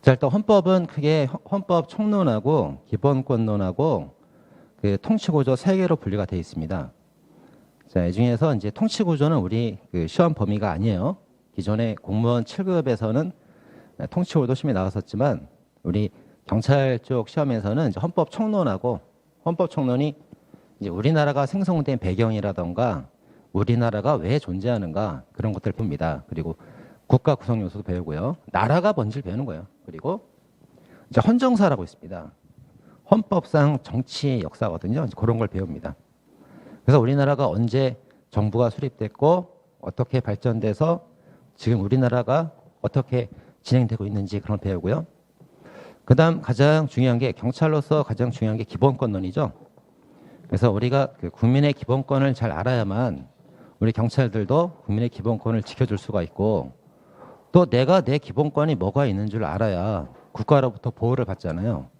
자, 일단 헌법은 크게 헌법 총론하고 기본권론하고 그 통치구조 세 개로 분류가 되어 있습니다. 자, 이 중에서 이제 통치구조는 우리 그 시험 범위가 아니에요. 기존의 공무원 7급에서는 통치구조 시험이 나왔었지만 우리 경찰 쪽 시험에서는 이제 헌법 총론하고 헌법 총론이 이제 우리나라가 생성된 배경이라던가 우리나라가 왜 존재하는가 그런 것들을 봅니다. 그리고 국가 구성 요소도 배우고요. 나라가 뭔지를 배우는 거예요. 그리고 이제 헌정사라고 있습니다. 헌법상 정치 역사거든요. 이제 그런 걸 배웁니다. 그래서 우리나라가 언제 정부가 수립됐고 어떻게 발전돼서 지금 우리나라가 어떻게 진행되고 있는지 그런 걸 배우고요. 그다음 가장 중요한 게 경찰로서 가장 중요한 게 기본권론이죠. 그래서 우리가 그 국민의 기본권을 잘 알아야만 우리 경찰들도 국민의 기본권을 지켜줄 수가 있고 또 내가 내 기본권이 뭐가 있는 줄 알아야 국가로부터 보호를 받잖아요.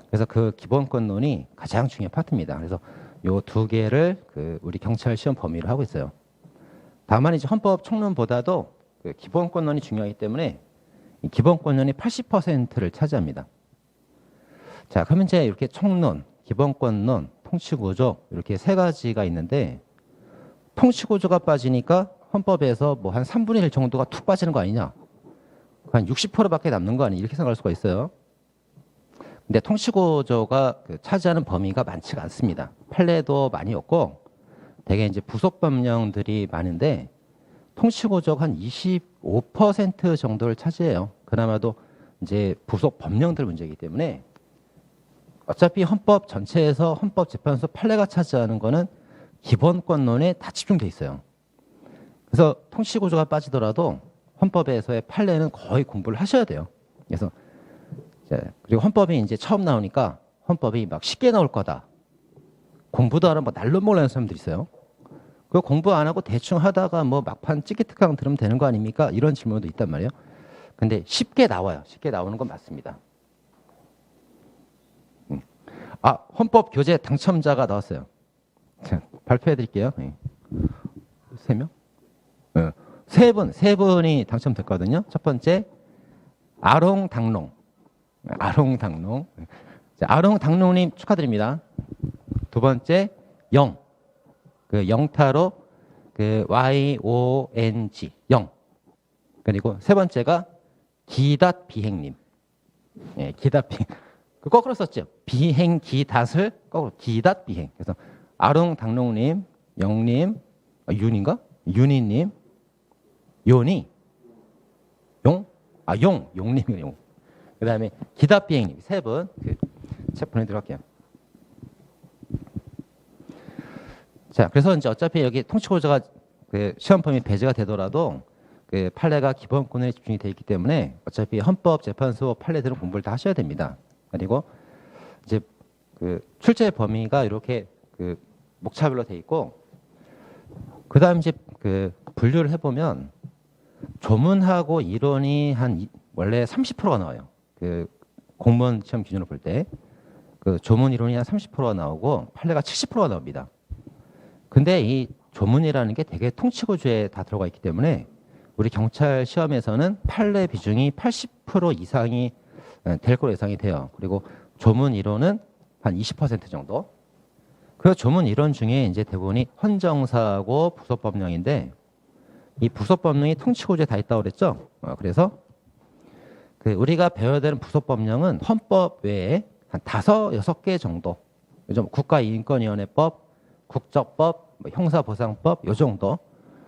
그래서 그 기본권론이 가장 중요한 파트입니다. 그래서 요 두 개를 그 우리 경찰 시험 범위로 하고 있어요. 다만 이제 헌법 총론보다도 그 기본권론이 중요하기 때문에 이 기본권론이 80%를 차지합니다. 자, 그러면 이제 이렇게 총론, 기본권론, 통치구조 이렇게 세 가지가 있는데 통치구조가 빠지니까 헌법에서 뭐 한 3분의 1 정도가 툭 빠지는 거 아니냐? 한 60%밖에 남는 거 아니냐? 이렇게 생각할 수가 있어요. 근데 통치구조가 그 차지하는 범위가 많지가 않습니다. 판례도 많이 없고 되게 이제 부속 법령들이 많은데 통치구조가 한 25% 정도를 차지해요. 그나마도 이제 부속 법령들 문제이기 때문에 어차피 헌법 전체에서 헌법재판소 판례가 차지하는 거는 기본권론에 다 집중돼 있어요. 그래서 통치구조가 빠지더라도 헌법에서의 판례는 거의 공부를 하셔야 돼요. 그래서 그리고 헌법이 이제 처음 나오니까 헌법이 막 쉽게 나올 거다. 공부도 안 하고 날로 몰라는 사람들이 있어요. 그 공부 안 하고 대충 하다가 뭐 막판 찌개특강 들으면 되는 거 아닙니까? 이런 질문도 있단 말이에요. 근데 쉽게 나와요. 쉽게 나오는 건 맞습니다. 아, 헌법 교재 당첨자가 나왔어요. 자, 발표해 드릴게요. 3명? 세 분이 당첨됐거든요. 첫 번째, 아롱당롱. 자, 아롱당롱님 축하드립니다. 두 번째, 그 영타로 그 YONG, 영. 그리고 세 번째가 기닷비행님. 예, 기닷비행. 그 거꾸로 썼죠. 비행 기닷을 거꾸로 기닷비행. 그래서 아롱당롱님, 영님, 윤인가? 윤희님, 요니, 용님이요, 용. 그 다음에 기닷비행님 세 분 책 보내드리도록 할게요. 자, 그래서 이제 어차피 여기 통치구조가 그 시험 범위 배제가 되더라도 그 판례가 기본권에 집중이 되어 있기 때문에 어차피 헌법재판소 판례들은 공부를 다 하셔야 됩니다. 그리고 이제 그 출제 범위가 이렇게 그 목차별로 돼 있고 그 다음 이제 그 분류를 해보면 조문하고 이론이 원래 30%가 나와요. 그 공무원 시험 기준으로 볼 때 그 조문 이론이 한 30%가 나오고 판례가 70%가 나옵니다. 근데 이 조문이라는 게 되게 통치구조에 다 들어가 있기 때문에 우리 경찰 시험에서는 판례 비중이 80% 이상이 될 거로 예상이 돼요. 그리고 조문 이론은 한 20% 정도. 그 조문 이론 중에 이제 대부분이 헌정사하고 부속법령인데 이 부속법령이 통치구조에 다 있다고 그랬죠. 그래서 그 우리가 배워야 되는 부속법령은 헌법 외에 한 5, 6개 정도. 요즘 국가인권위원회법, 국적법, 형사보상법 요 정도.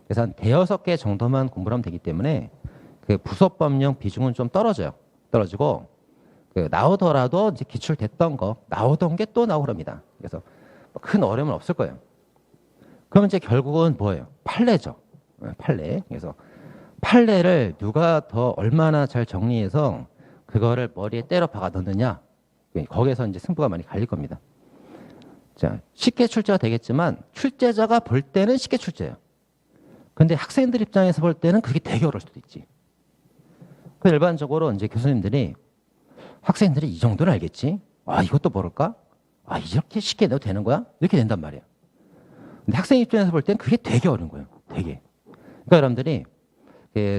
그래서 한 5-6개 정도만 공부를 하면 되기 때문에 그 부속법령 비중은 좀 떨어지고 그 나오더라도 이제 기출됐던 거 나오던 게 또 나오고 그럽니다. 그래서 큰 어려움은 없을 거예요. 그럼 이제 결국은 뭐예요? 판례죠. 판례. 그래서 판례를 누가 더 얼마나 잘 정리해서 그거를 머리에 때려 박아 넣느냐. 거기에서 이제 승부가 많이 갈릴 겁니다. 자, 쉽게 출제가 되겠지만 출제자가 볼 때는 쉽게 출제해요. 근데 학생들 입장에서 볼 때는 그게 되게 어려울 수도 있지. 그 일반적으로 이제 교수님들이 학생들이 이 정도는 알겠지. 아, 이것도 모를까? 아, 이렇게 쉽게 내도 되는 거야? 이렇게 된단 말이에요. 근데 학생 입장에서 볼 때는 그게 되게 어려운 거예요. 되게. 그러니까 여러분들이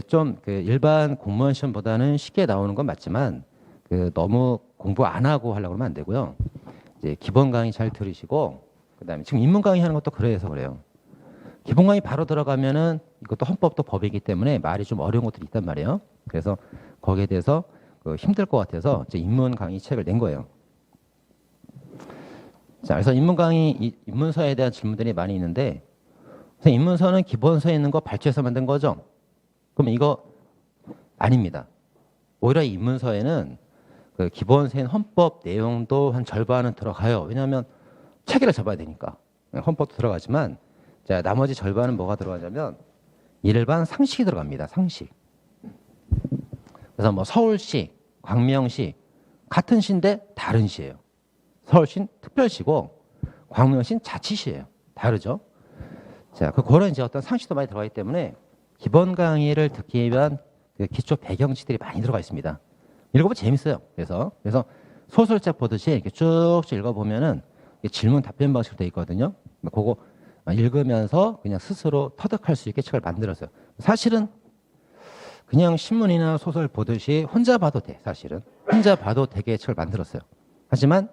좀 일반 공무원 시험보다는 쉽게 나오는 건 맞지만 너무 공부 안 하고 하려고 하면 안 되고요. 이제 기본 강의 잘 들으시고, 그다음에 지금 입문 강의 하는 것도 그래서 그래요. 기본 강의 바로 들어가면은 이것도 헌법도 법이기 때문에 말이 좀 어려운 것들이 있단 말이에요. 그래서 거기에 대해서 힘들 것 같아서 이제 입문 강의 책을 낸 거예요. 자, 그래서 입문 강의, 입문서에 대한 질문들이 많이 있는데, 입문서는 기본서에 있는 거 발췌해서 만든 거죠? 그럼 이거 아닙니다. 오히려 입문서에는 기본서인 헌법 내용도 한 절반은 들어가요. 왜냐하면 체계를 잡아야 되니까. 헌법도 들어가지만, 자, 나머지 절반은 뭐가 들어가냐면 일반 상식이 들어갑니다. 상식. 그래서 뭐 서울시, 광명시 같은 시인데 다른 시예요. 서울시는 특별시고 광명시는 자치시예요. 다르죠. 자, 그거는 이제 어떤 상식도 많이 들어가기 때문에 기본 강의를 듣기 위한 기초 배경지들이 많이 들어가 있습니다. 읽어보면 재밌어요. 그래서 소설책 보듯이 이렇게 쭉쭉 읽어보면은 질문 답변 방식으로 되어 있거든요. 그거 읽으면서 그냥 스스로 터득할 수 있게 책을 만들었어요. 사실은 그냥 신문이나 소설 보듯이 혼자 봐도 돼. 사실은 혼자 봐도 되게 책을 만들었어요. 하지만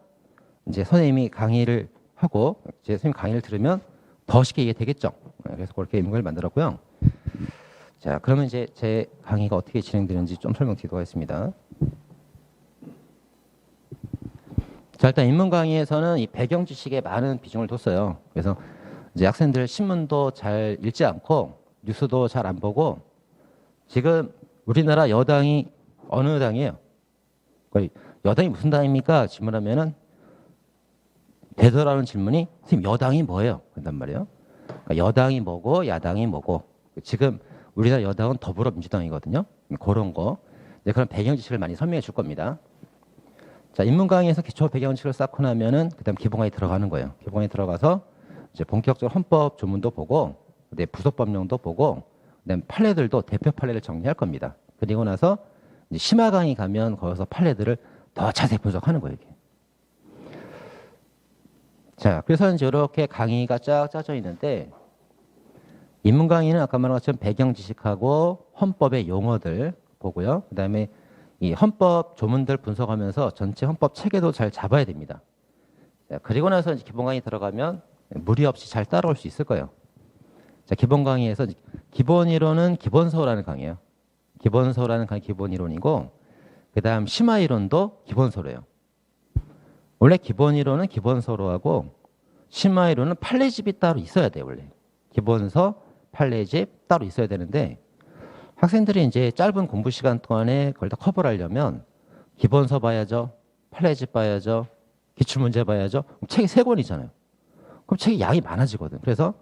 이제 선생님이 강의를 하고 이제 선생님 강의를 들으면 더 쉽게 이해되겠죠. 그래서 그렇게 인문을 만들었고요. 자, 그러면 이제 제 강의가 어떻게 진행되는지 좀 설명드리도록 하겠습니다. 자, 일단 인문 강의에서는 이 배경 지식에 많은 비중을 뒀어요. 그래서 이제 학생들 신문도 잘 읽지 않고 뉴스도 잘 안 보고 지금 우리나라 여당이 어느 당이에요? 여당이 무슨 당입니까? 질문하면은 되돌아오는 질문이 선생님 여당이 뭐예요? 그런단 말이에요. 그러니까 여당이 뭐고 야당이 뭐고 지금 우리나라 여당은 더불어민주당이거든요. 그런 거 이제 그런 배경 지식을 많이 설명해 줄 겁니다. 자, 인문 강의에서 기초 배경 지식을 쌓고 나면은 그다음 기본 강의 들어가는 거예요. 기본 강의 들어가서 이제 본격적으로 헌법 조문도 보고, 부속법령도 보고, 그다음 판례들도 대표 판례를 정리할 겁니다. 그리고 나서 이제 심화 강의 가면 거기서 판례들을 더 자세히 분석하는 거예요. 이게. 자, 그래서 이제 이렇게 강의가 쫙 짜져 있는데 인문 강의는 아까 말한 것처럼 배경 지식하고 헌법의 용어들 보고요. 그다음에 이 헌법 조문들 분석하면서 전체 헌법 체계도 잘 잡아야 됩니다. 자, 그리고 나서 이제 기본 강의 들어가면 무리 없이 잘 따라올 수 있을 거예요. 자, 기본 강의에서 기본 이론은 기본서라는 강의예요. 기본서라는 강의 기본 이론이고, 그다음 심화 이론도 기본서로예요. 원래 기본 이론은 기본서로 하고 심화 이론은 판례집이 따로 있어야 돼요. 원래 기본서, 판례집 따로 있어야 되는데 학생들이 이제 짧은 공부 시간 동안에 그걸 다 커버를 하려면 기본서 봐야죠, 판례집 봐야죠, 기출문제 봐야죠. 책이 3권이잖아요. 그럼 책이 양이 많아지거든. 그래서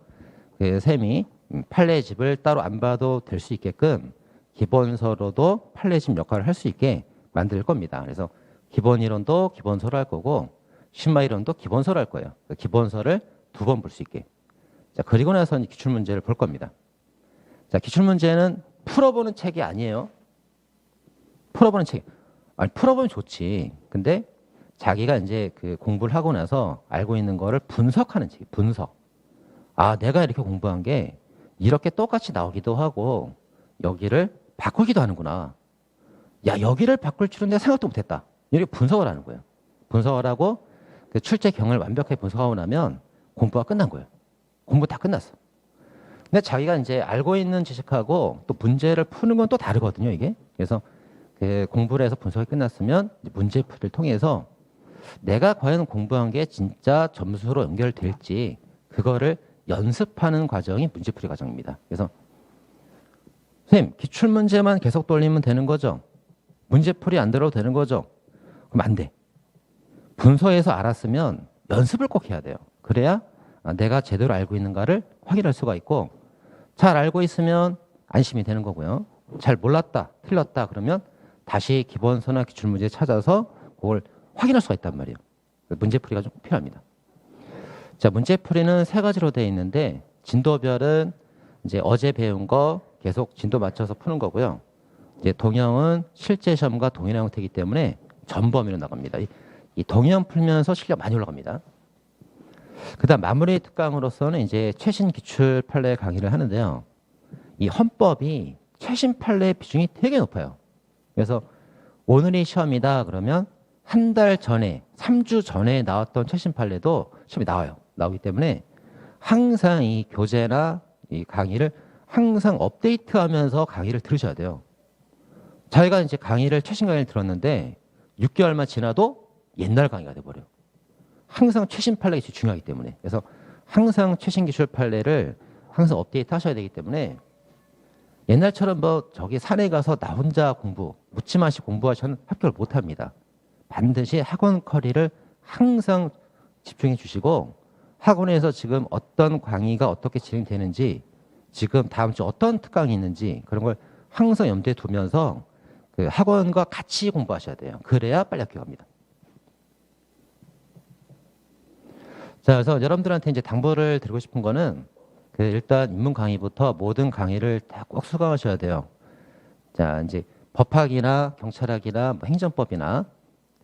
쌤이 판례집을 따로 안 봐도 될 수 있게끔 기본서로도 판례집 역할을 할 수 있게 만들 겁니다. 그래서 기본 이론도 기본서로 할 거고 심화 이론도 기본서로 할 거예요. 기본서를 2번 볼 수 있게. 자, 그리고 나서 기출문제를 볼 겁니다. 자, 기출문제는 풀어보는 책이 아니에요. 풀어보는 책. 아니, 풀어보면 좋지. 근데 자기가 이제 공부를 하고 나서 알고 있는 거를 분석하는 책. 분석. 아, 내가 이렇게 공부한 게 이렇게 똑같이 나오기도 하고 여기를 바꾸기도 하는구나. 야, 여기를 바꿀 줄은 내가 생각도 못했다. 이렇게 분석을 하는 거예요. 분석을 하고 그 출제경을 완벽하게 분석하고 나면 공부가 끝난 거예요. 공부 다 끝났어. 근데 자기가 이제 알고 있는 지식하고 또 문제를 푸는 건 또 다르거든요, 이게. 그래서 공부를 해서 분석이 끝났으면 문제풀이를 통해서 내가 과연 공부한 게 진짜 점수로 연결될지 그거를 연습하는 과정이 문제풀이 과정입니다. 그래서 선생님, 기출문제만 계속 돌리면 되는 거죠? 문제풀이 안 들어도 되는 거죠? 그럼 안 돼. 분석에서 알았으면 연습을 꼭 해야 돼요. 그래야 내가 제대로 알고 있는가를 확인할 수가 있고, 잘 알고 있으면 안심이 되는 거고요. 잘 몰랐다, 틀렸다 그러면 다시 기본서나 기출문제 찾아서 그걸 확인할 수가 있단 말이에요. 문제풀이가 좀 필요합니다. 자, 문제풀이는 3가지로 되어 있는데 진도별은 이제 어제 배운 거 계속 진도 맞춰서 푸는 거고요. 이제 동형은 실제 시험과 동일한 형태이기 때문에 전범위로 나갑니다. 이 동형 풀면서 실력 많이 올라갑니다. 그다음 마무리 특강으로서는 이제 최신 기출 판례 강의를 하는데요. 이 헌법이 최신 판례의 비중이 되게 높아요. 그래서 오늘이 시험이다 그러면 한 달 전에, 3주 전에 나왔던 최신 판례도 시험이 나와요. 나오기 때문에 항상 이 교재나 이 강의를 항상 업데이트하면서 강의를 들으셔야 돼요. 저희가 이제 강의를 최신 강의를 들었는데 6개월만 지나도 옛날 강의가 돼버려요. 항상 최신 판례가 중요하기 때문에. 그래서 항상 최신 기술 판례를 항상 업데이트 하셔야 되기 때문에 옛날처럼 뭐 저기 산에 가서 나 혼자 공부, 묻지마시 공부하셔는 합격을 못합니다. 반드시 학원 커리를 항상 집중해 주시고 학원에서 지금 어떤 강의가 어떻게 진행되는지 지금 다음 주 어떤 특강이 있는지 그런 걸 항상 염두에 두면서 그 학원과 같이 공부하셔야 돼요. 그래야 빨리 합격합니다. 자, 그래서 여러분들한테 이제 당부를 드리고 싶은 거는 그 일단 입문 강의부터 모든 강의를 다 꼭 수강하셔야 돼요. 자, 이제 법학이나 경찰학이나 뭐 행정법이나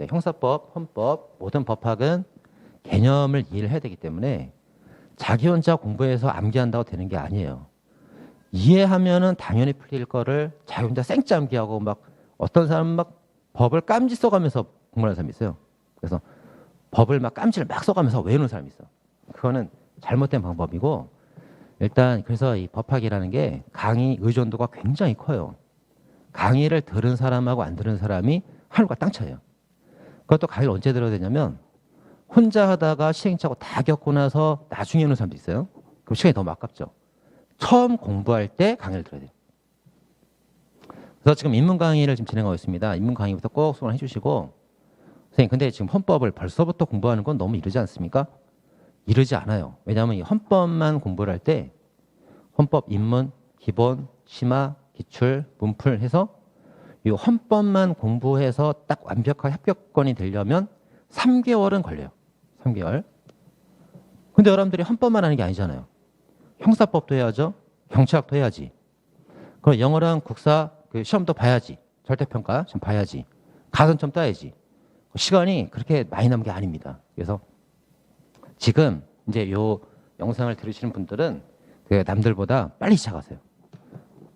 형사법, 헌법 모든 법학은 개념을 이해를 해야 되기 때문에 자기 혼자 공부해서 암기한다고 되는 게 아니에요. 이해하면은 당연히 풀릴 거를 자기 혼자 생짜 암기하고 막 어떤 사람은 막 법을 깜지 써가면서 공부하는 사람이 있어요. 그래서 법을 막 깜지를 막 써가면서 외우는 사람이 있어. 그거는 잘못된 방법이고 일단 그래서 이 법학이라는 게 강의 의존도가 굉장히 커요. 강의를 들은 사람하고 안 들은 사람이 하늘과 땅 차이에요. 그것도 강의를 언제 들어야 되냐면 혼자 하다가 시행착오 다 겪고 나서 나중에 오는 사람도 있어요. 그럼 시간이 너무 아깝죠. 처음 공부할 때 강의를 들어야 돼요. 그래서 지금 입문 강의를 지금 진행하고 있습니다. 입문 강의부터 꼭 수강해 주시고 선생님 근데 지금 헌법을 벌써부터 공부하는 건 너무 이르지 않습니까? 이르지 않아요. 왜냐하면 이 헌법만 공부를 할 때 헌법 입문, 기본, 심화, 기출, 문풀 해서 이 헌법만 공부해서 딱 완벽하게 합격권이 되려면 3개월은 걸려요. 3개월. 근데 여러분들이 헌법만 하는 게 아니잖아요. 형사법도 해야죠. 경찰학도 해야지. 그럼 영어랑 국사 그 시험도 봐야지. 절대평가 시험 봐야지. 가산점 따야지. 시간이 그렇게 많이 남은 게 아닙니다. 그래서 지금 이제 요 영상을 들으시는 분들은 그 남들보다 빨리 시작하세요.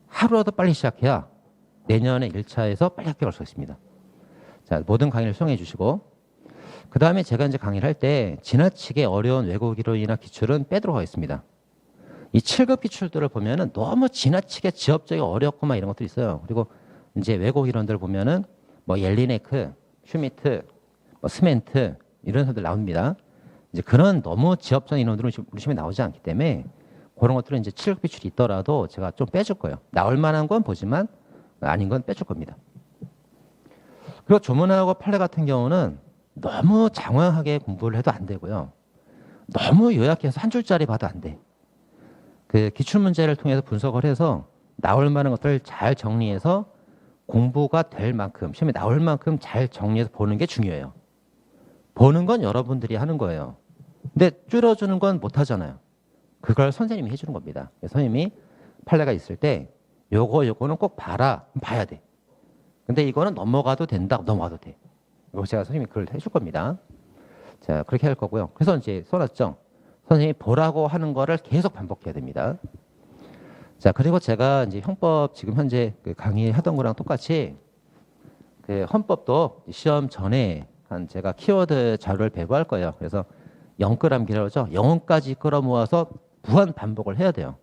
하루라도 빨리 시작해야 내년에 1차에서 빨리 합격할 수 있습니다. 자, 모든 강의를 수강해 주시고 그 다음에 제가 이제 강의를 할 때 지나치게 어려운 외국 이론이나 기출은 빼도록 하겠습니다. 이 7급 기출들을 보면은 너무 지나치게 지엽적이 어렵고 막 이런 것들이 있어요. 그리고 이제 외국 이론들 보면은 뭐 옐리네크, 슈미트, 뭐 스멘트 이런 사람들 나옵니다. 이제 그런 너무 지엽적인 이론들은 우리 시험에 나오지 않기 때문에 그런 것들은 이제 7급 기출이 있더라도 제가 좀 빼줄 거예요. 나올 만한 건 보지만 아닌 건 빼줄 겁니다. 그리고 조문하고 판례 같은 경우는 너무 장황하게 공부를 해도 안 되고요. 너무 요약해서 한 줄짜리 봐도 안 돼. 그 기출문제를 통해서 분석을 해서 나올 만한 것들을 잘 정리해서 공부가 될 만큼, 시험에 나올 만큼 잘 정리해서 보는 게 중요해요. 보는 건 여러분들이 하는 거예요. 근데 줄여주는 건 못 하잖아요. 그걸 선생님이 해주는 겁니다. 선생님이 판례가 있을 때 요거는 꼭 봐라. 봐야 돼. 근데 이거는 넘어가도 된다. 넘어가도 돼. 이거 제가 선생님이 그걸 해줄 겁니다. 자, 그렇게 할 거고요. 그래서 이제 써놨죠. 선생님이 보라고 하는 거를 계속 반복해야 됩니다. 자, 그리고 제가 이제 형법 지금 현재 그 강의하던 거랑 똑같이 그 헌법도 시험 전에 한 제가 키워드 자료를 배부할 거예요. 그래서 영끌암기라고 하죠. 영혼까지 끌어모아서 무한 반복을 해야 돼요.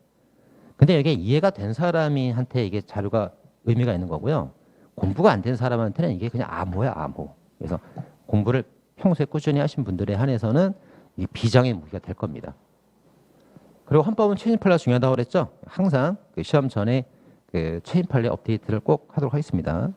근데 이게 이해가 된 사람한테 이게 자료가 의미가 있는 거고요. 공부가 안 된 사람한테는 이게 그냥 암호야, 암호. 그래서 공부를 평소에 꾸준히 하신 분들에 한해서는 이 비장의 무기가 될 겁니다. 그리고 헌법은 최신 판례가 중요하다고 그랬죠. 항상 그 시험 전에 그 최신 판례 업데이트를 꼭 하도록 하겠습니다.